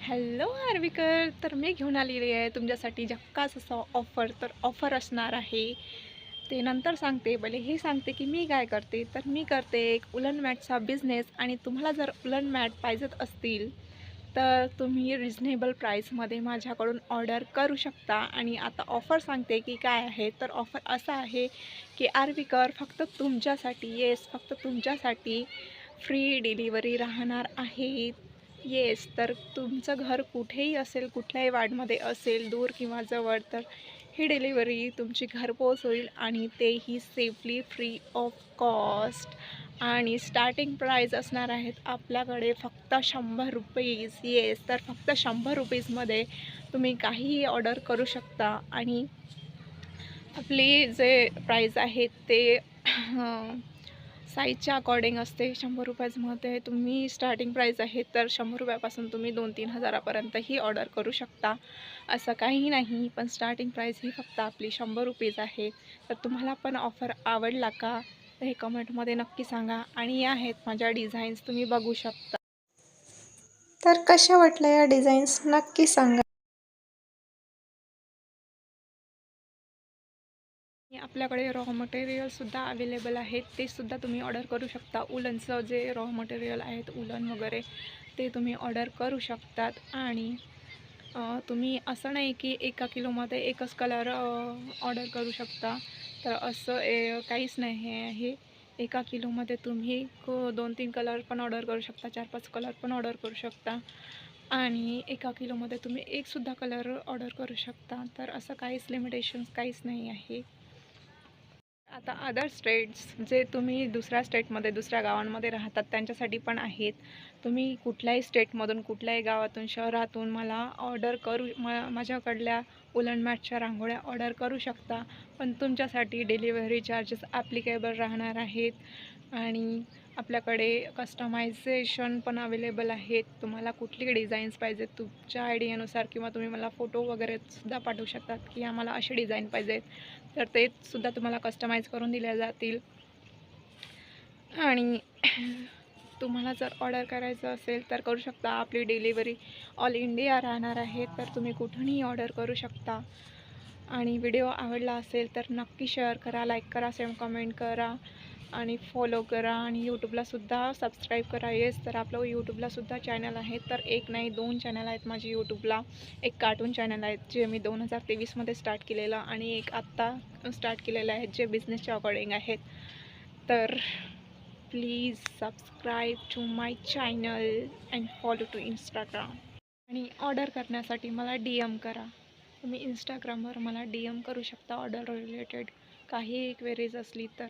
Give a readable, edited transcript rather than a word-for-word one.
Hello आर्विकर. तर मी घेऊन आलेली आहे तुमच्यासाठी झक्कास असं ऑफर. तर ऑफर असणार आहे ते नंतर सांगते. पहिले हे सांगते की मी काय करते. तर मी करते एक उलन मॅटचा बिझनेस. आणि तुम्हाला जर उलन मॅट पाहिजेत असतील तर तुम्ही रिझनेबल प्राईसमध्ये माझ्याकडून ऑर्डर करू शकता. आणि आता ऑफर सांगते की काय आहे. तर ऑफर असा आहे की आर्विकर फक्त तुमच्यासाठी, फक्त तुमच्यासाठी फ्री डिलिव्हरी राहणार आहे. तर तुमचं घर कुठेही असेल, कुठल्याही वार्डमध्ये असेल, दूर किंवा जवळ, तर ही डिलिव्हरी तुमची घरपोच होईल आणि तेही सेफली फ्री ऑफ कॉस्ट. आणि स्टार्टिंग प्राईज असणार आहेत आपल्याकडे फक्त 100 रुपीज. तर फक्त 100 रुपीजमध्ये तुम्ही काहीही ऑर्डर करू शकता. आणि आपली जे प्राईज आहेत ते साईजच्या अकॉर्डिंग असते. 100 रुपयामध्ये तुम्ही स्टार्टिंग प्राईस आहे, तर 100 रुपयापासून तुम्ही 2-3 हजारापर्यंतही ऑर्डर करू शकता. असं काही नाही, पण स्टार्टिंग प्राईस ही फक्त आपली 100 रुपीज आहे. तर तुम्हाला पण ऑफर आवडला का, तर हे कमेंटमध्ये नक्की सांगा. आणि या आहेत माझ्या डिझाईन्स, तुम्ही बघू शकता. तर कशा वाटल्या या डिझाईन्स नक्की सांगा. आपल्याकडे रॉ मटेरियलसुद्धा अवेलेबल आहेत, ते सुद्धा तुम्ही ऑर्डर करू शकता. उलनचं जे रॉ मटेरियल आहेत, उलन वगैरे, ते तुम्ही ऑर्डर करू शकतात. आणि तुम्ही असं नाही की 1 किलोमध्ये एकच कलर ऑर्डर करू शकता. तर असं काहीच नाही आहे. 1 किलोमध्ये तुम्ही 2-3 कलर पण ऑर्डर करू शकता, 4-5 कलर पण ऑर्डर करू शकता. आणि 1 किलोमध्ये तुम्ही एकसुद्धा कलर ऑर्डर करू शकता. तर असं काहीच लिमिटेशन्स काहीच नाही आहे. आता अदर स्टेट्स, जे तुम्ही दुसऱ्या स्टेटमध्ये, दुसऱ्या गावांमध्ये राहतात, त्यांच्यासाठी पण आहेत. तुम्ही कुठल्याही स्टेटमधून, कुठल्याही गावातून, शहरातून मला ऑर्डर करू माझ्याकडल्या उलन मॅटच्या रांगोळ्या ऑर्डर करू शकता. पण तुमच्यासाठी डिलिव्हरी चार्जेस ॲप्लिकेबल राहणार आहेत. आणि आपल्याकडे कस्टमायझेशन पण अवेलेबल आहेत. तुम्हाला कुठली डिझाईन्स पाहिजेत तुमच्या आयडियानुसार, किंवा तुम्ही मला फोटो वगैरे सुद्धा पाठवू शकतात की आम्हाला अशी डिझाईन पाहिजेत, तर ते सुद्धा तुम्हाला कस्टमाइज करून दिल्या जातील. आणि तुम्हाला जर ऑर्डर करायचं असेल तर करू शकता. आपली डिलिव्हरी ऑल इंडिया राहणार आहे, तर तुम्ही कुठूनही ऑर्डर करू शकता. आणि व्हिडिओ आवडला असेल तर नक्की शेअर करा, लाईक करा, सेम कमेंट करा आणि फॉलो करा. आणि यूट्यूबलासुद्धा सबस्क्राईब करा. तर आपलं यूट्यूबलासुद्धा चॅनल आहे. तर एक नाही, 2 चॅनल आहेत माझी यूट्यूबला. एक कार्टून चॅनल आहे जे मी 2023मध्ये स्टार्ट केलेलं, आणि एक आत्ता स्टार्ट केलेलं आहे जे बिझनेसच्या अकॉर्डिंग आहेत. तर please subscribe to my channel and follow to Instagram. आणि ऑर्डर करण्यासाठी मला DM करा. तुम्ही इंस्टाग्रामवर मला DM करू शकता ऑर्डर रिलेटेड काही क्वेरीज असली तर.